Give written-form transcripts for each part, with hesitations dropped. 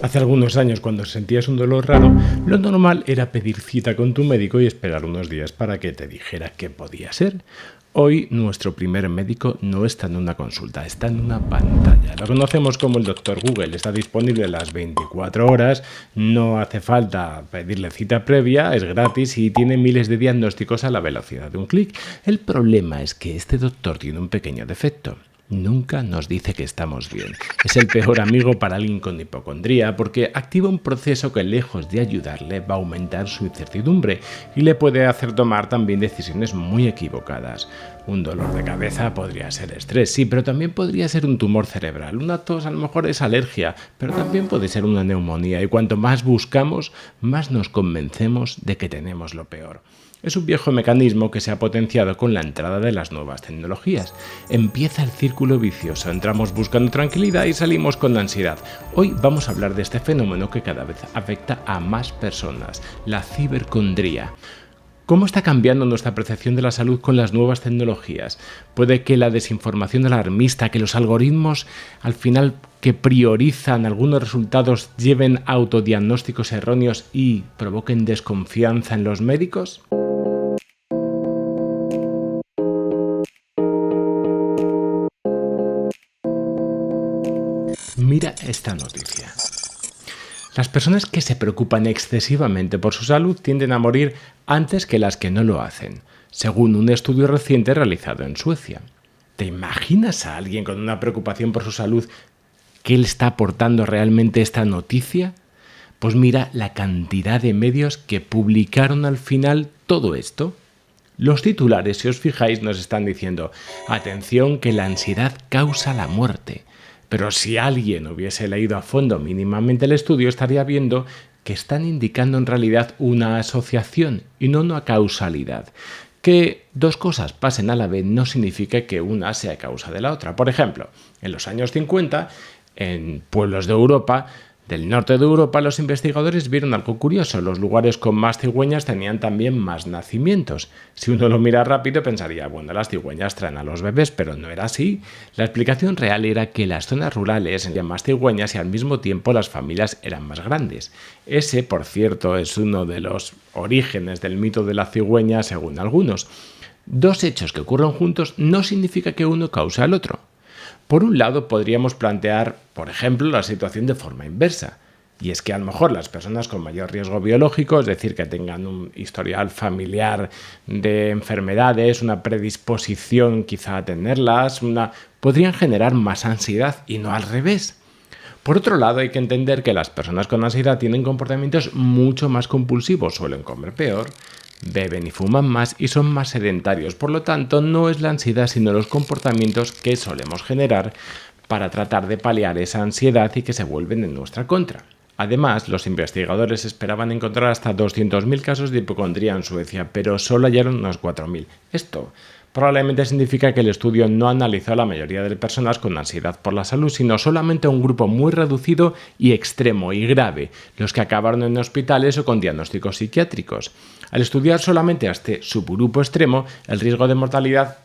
Hace algunos años, cuando sentías un dolor raro, lo normal era pedir cita con tu médico y esperar unos días para que te dijera qué podía ser. Hoy, nuestro primer médico no está en una consulta, está en una pantalla. Lo conocemos como el Dr. Google, está disponible las 24 horas, no hace falta pedirle cita previa, es gratis y tiene miles de diagnósticos a la velocidad de un clic. El problema es que este doctor tiene un pequeño defecto. Nunca nos dice que estamos bien. Es el peor amigo para alguien con hipocondría porque activa un proceso que, lejos de ayudarle, va a aumentar su incertidumbre y le puede hacer tomar también decisiones muy equivocadas. Un dolor de cabeza podría ser estrés, sí, pero también podría ser un tumor cerebral. Una tos a lo mejor es alergia, pero también puede ser una neumonía y cuanto más buscamos, más nos convencemos de que tenemos lo peor. Es un viejo mecanismo que se ha potenciado con la entrada de las nuevas tecnologías. Empieza el círculo vicioso, entramos buscando tranquilidad y salimos con ansiedad. Hoy vamos a hablar de este fenómeno que cada vez afecta a más personas, la cibercondría. ¿Cómo está cambiando nuestra percepción de la salud con las nuevas tecnologías? Puede que la desinformación alarmista, que los algoritmos al final que priorizan algunos resultados lleven a autodiagnósticos erróneos y provoquen desconfianza en los médicos? Mira esta noticia. Las personas que se preocupan excesivamente por su salud tienden a morir antes que las que no lo hacen, según un estudio reciente realizado en Suecia. ¿Te imaginas a alguien con una preocupación por su salud? ¿Qué le está aportando realmente esta noticia? Pues mira la cantidad de medios que publicaron al final todo esto. Los titulares, si os fijáis, nos están diciendo: atención, que la ansiedad causa la muerte. Pero si alguien hubiese leído a fondo mínimamente el estudio, estaría viendo que están indicando en realidad una asociación y no una causalidad. Que dos cosas pasen a la vez no significa que una sea causa de la otra. Por ejemplo, en los años 50, en pueblos de Europa, del norte de Europa, los investigadores vieron algo curioso. Los lugares con más cigüeñas tenían también más nacimientos. Si uno lo mira rápido pensaría, bueno, las cigüeñas traen a los bebés, pero no era así. La explicación real era que las zonas rurales tenían más cigüeñas y al mismo tiempo las familias eran más grandes. Ese, por cierto, es uno de los orígenes del mito de la cigüeña según algunos. Dos hechos que ocurren juntos no significa que uno cause al otro. Por un lado, podríamos plantear, por ejemplo, la situación de forma inversa. Y es que a lo mejor las personas con mayor riesgo biológico, es decir, que tengan un historial familiar de enfermedades, una predisposición quizá a tenerlas, podrían generar más ansiedad y no al revés. Por otro lado, hay que entender que las personas con ansiedad tienen comportamientos mucho más compulsivos, suelen comer peor, beben y fuman más y son más sedentarios. Por lo tanto, no es la ansiedad sino los comportamientos que solemos generar para tratar de paliar esa ansiedad y que se vuelven en nuestra contra. Además, los investigadores esperaban encontrar hasta 200.000 casos de hipocondría en Suecia, pero solo hallaron unos 4.000. Esto probablemente significa que el estudio no analizó a la mayoría de personas con ansiedad por la salud, sino solamente a un grupo muy reducido y extremo y grave, los que acabaron en hospitales o con diagnósticos psiquiátricos. Al estudiar solamente a este subgrupo extremo, el riesgo de mortalidad,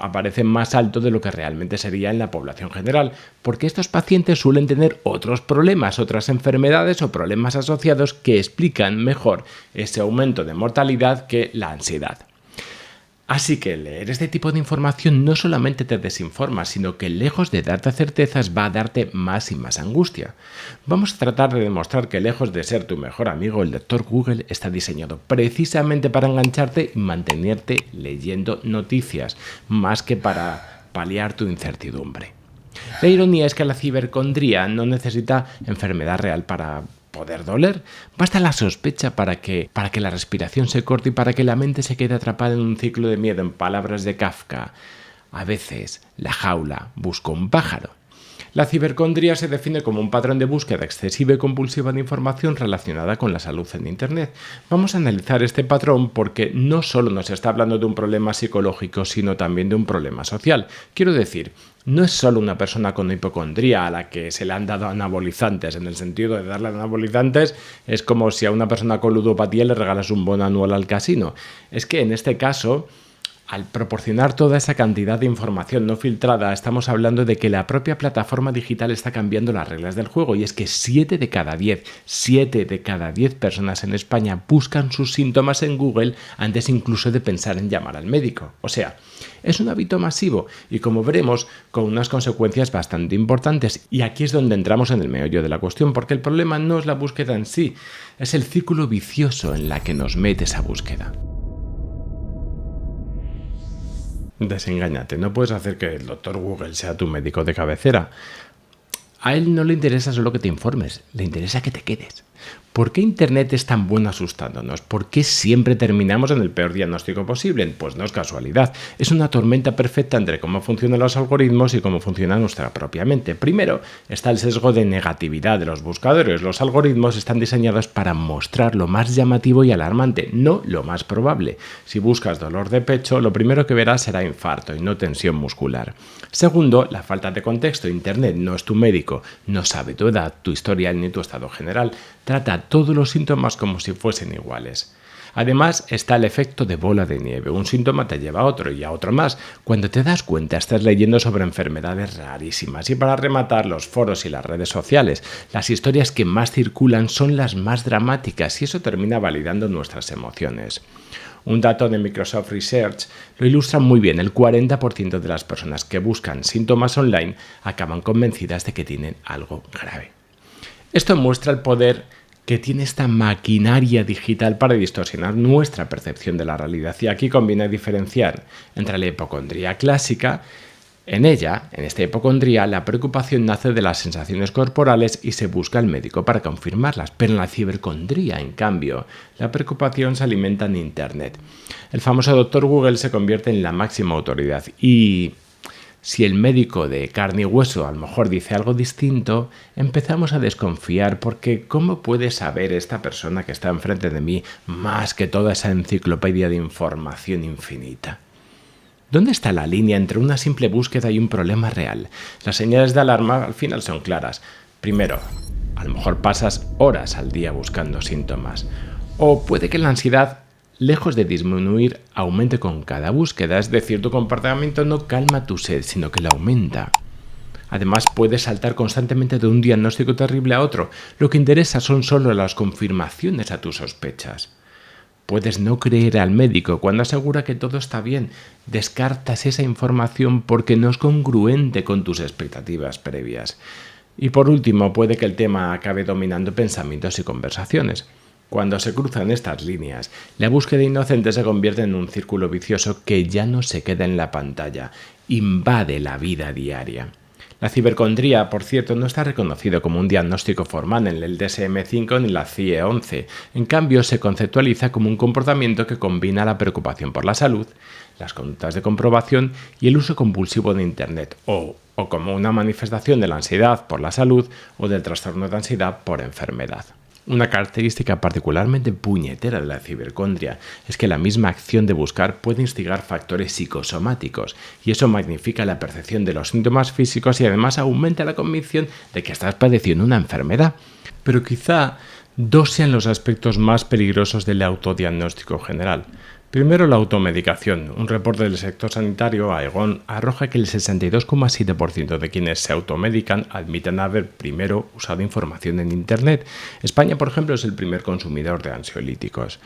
aparece más alto de lo que realmente sería en la población general, porque estos pacientes suelen tener otros problemas, otras enfermedades o problemas asociados que explican mejor ese aumento de mortalidad que la ansiedad. Así que leer este tipo de información no solamente te desinforma, sino que lejos de darte certezas va a darte más y más angustia. Vamos a tratar de demostrar que lejos de ser tu mejor amigo, el Dr. Google está diseñado precisamente para engancharte y mantenerte leyendo noticias, más que para paliar tu incertidumbre. La ironía es que la cibercondría no necesita enfermedad real para poder doler. Basta la sospecha para que la respiración se corte y para que la mente se quede atrapada en un ciclo de miedo. En palabras de Kafka, a veces la jaula busca un pájaro. La cibercondría se define como un patrón de búsqueda excesiva y compulsiva de información relacionada con la salud en Internet. Vamos a analizar este patrón porque no solo nos está hablando de un problema psicológico, sino también de un problema social. Quiero decir, no es solo una persona con hipocondría a la que se le han dado anabolizantes. En el sentido de darle anabolizantes es como si a una persona con ludopatía le regalas un bono anual al casino. Es que en este caso Al proporcionar toda esa cantidad de información no filtrada, estamos hablando de que la propia plataforma digital está cambiando las reglas del juego, y es que 7 de cada 10 personas en España buscan sus síntomas en Google antes incluso de pensar en llamar al médico. O sea, es un hábito masivo y, como veremos, con unas consecuencias bastante importantes. Y aquí es donde entramos en el meollo de la cuestión, porque el problema no es la búsqueda en sí, es el círculo vicioso en la que nos mete esa búsqueda. Desengáñate, no puedes hacer que el doctor Google sea tu médico de cabecera. A él no le interesa solo que te informes, le interesa que te quedes. ¿Por qué Internet es tan bueno asustándonos? ¿Por qué siempre terminamos en el peor diagnóstico posible? Pues no es casualidad. Es una tormenta perfecta entre cómo funcionan los algoritmos y cómo funciona nuestra propia mente. Primero, está el sesgo de negatividad de los buscadores. Los algoritmos están diseñados para mostrar lo más llamativo y alarmante, no lo más probable. Si buscas dolor de pecho, lo primero que verás será infarto y no tensión muscular. Segundo, la falta de contexto. Internet no es tu médico, no sabe tu edad, tu historial ni tu estado general. Trata todos los síntomas como si fuesen iguales. Además, está el efecto de bola de nieve. Un síntoma te lleva a otro y a otro más. Cuando te das cuenta, estás leyendo sobre enfermedades rarísimas. Y para rematar, los foros y las redes sociales. Las historias que más circulan son las más dramáticas y eso termina validando nuestras emociones. Un dato de Microsoft Research lo ilustra muy bien. El 40% de las personas que buscan síntomas online acaban convencidas de que tienen algo grave. Esto muestra el poder que tiene esta maquinaria digital para distorsionar nuestra percepción de la realidad. Y aquí conviene diferenciar entre la hipocondría clásica. En esta hipocondría, la preocupación nace de las sensaciones corporales y se busca al médico para confirmarlas. Pero en la cibercondría, en cambio, la preocupación se alimenta en Internet. El famoso doctor Google se convierte en la máxima autoridad y si el médico de carne y hueso a lo mejor dice algo distinto, empezamos a desconfiar porque ¿cómo puede saber esta persona que está enfrente de mí más que toda esa enciclopedia de información infinita? ¿Dónde está la línea entre una simple búsqueda y un problema real? Las señales de alarma al final son claras. Primero, a lo mejor pasas horas al día buscando síntomas. O puede que la ansiedad, lejos de disminuir, aumente con cada búsqueda, es decir, tu comportamiento no calma tu sed, sino que la aumenta. Además, puedes saltar constantemente de un diagnóstico terrible a otro. Lo que interesa son solo las confirmaciones a tus sospechas. Puedes no creer al médico cuando asegura que todo está bien. Descartas esa información porque no es congruente con tus expectativas previas. Y por último, puede que el tema acabe dominando pensamientos y conversaciones. Cuando se cruzan estas líneas, la búsqueda inocente se convierte en un círculo vicioso que ya no se queda en la pantalla, invade la vida diaria. La cibercondría, por cierto, no está reconocido como un diagnóstico formal en el DSM-5 ni la CIE-11. En cambio, se conceptualiza como un comportamiento que combina la preocupación por la salud, las conductas de comprobación y el uso compulsivo de Internet, o como una manifestación de la ansiedad por la salud o del trastorno de ansiedad por enfermedad. Una característica particularmente puñetera de la cibercondria es que la misma acción de buscar puede instigar factores psicosomáticos y eso magnifica la percepción de los síntomas físicos y además aumenta la convicción de que estás padeciendo una enfermedad. Pero quizá dos sean los aspectos más peligrosos del autodiagnóstico general. Primero, la automedicación. Un reporte del sector sanitario, Aegon, arroja que el 62,7% de quienes se automedican admiten haber primero usado información en Internet. España, por ejemplo, es el primer consumidor de ansiolíticos.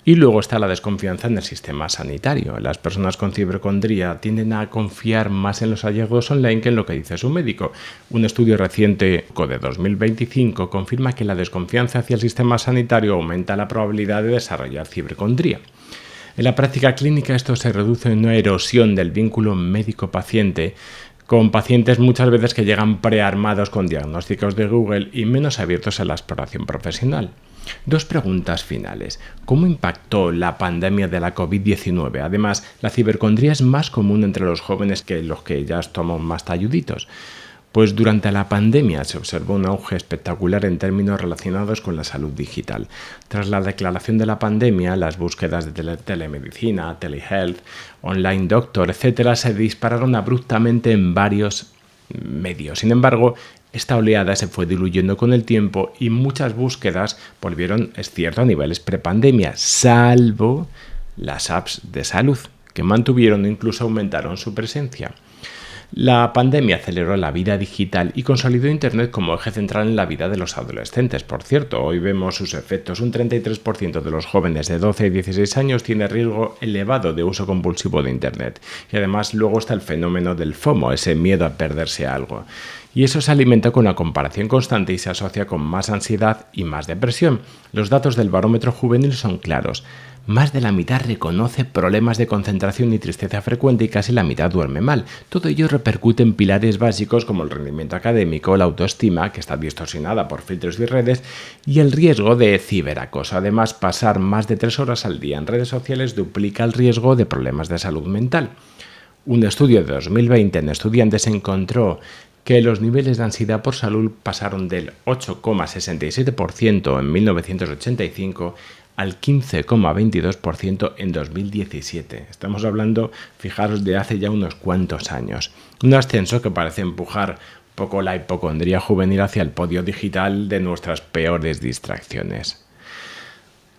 Y luego está la desconfianza en el sistema sanitario. Las personas con cibercondría tienden a confiar más en los hallazgos online que en lo que dice su médico. Un estudio reciente de 2025 confirma que la desconfianza hacia el sistema sanitario aumenta la probabilidad de desarrollar cibercondría. En la práctica clínica esto se reduce en una erosión del vínculo médico-paciente, con pacientes muchas veces que llegan prearmados con diagnósticos de Google y menos abiertos a la exploración profesional. Dos preguntas finales. ¿Cómo impactó la pandemia de la COVID-19? Además, la cibercondría es más común entre los jóvenes que los que ya toman más talluditos. Pues durante la pandemia se observó un auge espectacular en términos relacionados con la salud digital. Tras la declaración de la pandemia, las búsquedas de telemedicina, telehealth, online doctor, etc. se dispararon abruptamente en varios medios. Sin embargo, esta oleada se fue diluyendo con el tiempo y muchas búsquedas volvieron, es cierto, a niveles prepandemia, salvo las apps de salud, que mantuvieron o incluso aumentaron su presencia. La pandemia aceleró la vida digital y consolidó Internet como eje central en la vida de los adolescentes. Por cierto, hoy vemos sus efectos. Un 33% de los jóvenes de 12 y 16 años tiene riesgo elevado de uso compulsivo de Internet. Y además luego está el fenómeno del FOMO, ese miedo a perderse algo. Y eso se alimenta con una comparación constante y se asocia con más ansiedad y más depresión. Los datos del barómetro juvenil son claros. Más de la mitad reconoce problemas de concentración y tristeza frecuente y casi la mitad duerme mal. Todo ello repercute en pilares básicos como el rendimiento académico, la autoestima, que está distorsionada por filtros y redes, y el riesgo de ciberacoso. Además, pasar más de 3 horas al día en redes sociales duplica el riesgo de problemas de salud mental. Un estudio de 2020 en estudiantes encontró que los niveles de ansiedad por salud pasaron del 8,67% en 1985 al 15,22% en 2017. Estamos hablando, fijaros, de hace ya unos cuantos años. Un ascenso que parece empujar poco la hipocondría juvenil hacia el podio digital de nuestras peores distracciones.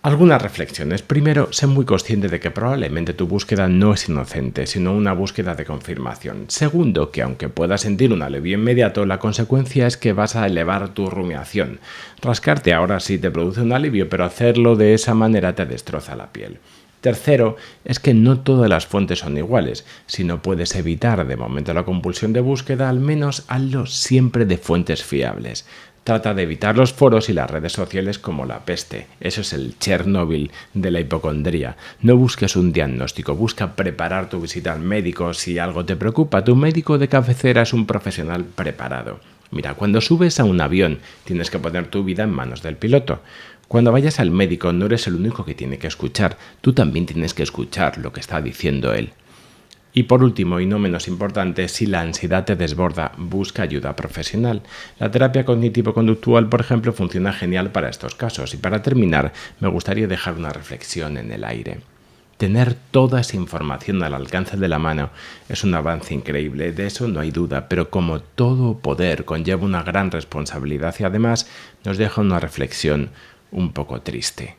Algunas reflexiones. Primero, sé muy consciente de que probablemente tu búsqueda no es inocente, sino una búsqueda de confirmación. Segundo, que aunque puedas sentir un alivio inmediato, la consecuencia es que vas a elevar tu rumiación. Rascarte ahora sí te produce un alivio, pero hacerlo de esa manera te destroza la piel. Tercero, es que no todas las fuentes son iguales. Si no puedes evitar de momento la compulsión de búsqueda, al menos hazlo siempre de fuentes fiables. Trata de evitar los foros y las redes sociales como la peste. Eso es el Chernóbil de la hipocondría. No busques un diagnóstico, busca preparar tu visita al médico. Si algo te preocupa, tu médico de cabecera es un profesional preparado. Mira, cuando subes a un avión, tienes que poner tu vida en manos del piloto. Cuando vayas al médico, no eres el único que tiene que escuchar. Tú también tienes que escuchar lo que está diciendo él. Y por último, y no menos importante, si la ansiedad te desborda, busca ayuda profesional. La terapia cognitivo-conductual, por ejemplo, funciona genial para estos casos. Y para terminar, me gustaría dejar una reflexión en el aire. Tener toda esa información al alcance de la mano es un avance increíble, de eso no hay duda, pero como todo poder conlleva una gran responsabilidad y además nos deja una reflexión un poco triste.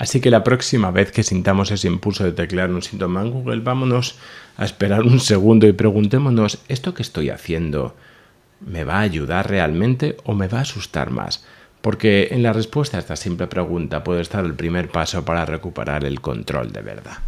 Así que la próxima vez que sintamos ese impulso de teclear un síntoma en Google, vámonos a esperar un segundo y preguntémonos, ¿esto que estoy haciendo me va a ayudar realmente o me va a asustar más? Porque en la respuesta a esta simple pregunta puede estar el primer paso para recuperar el control de verdad.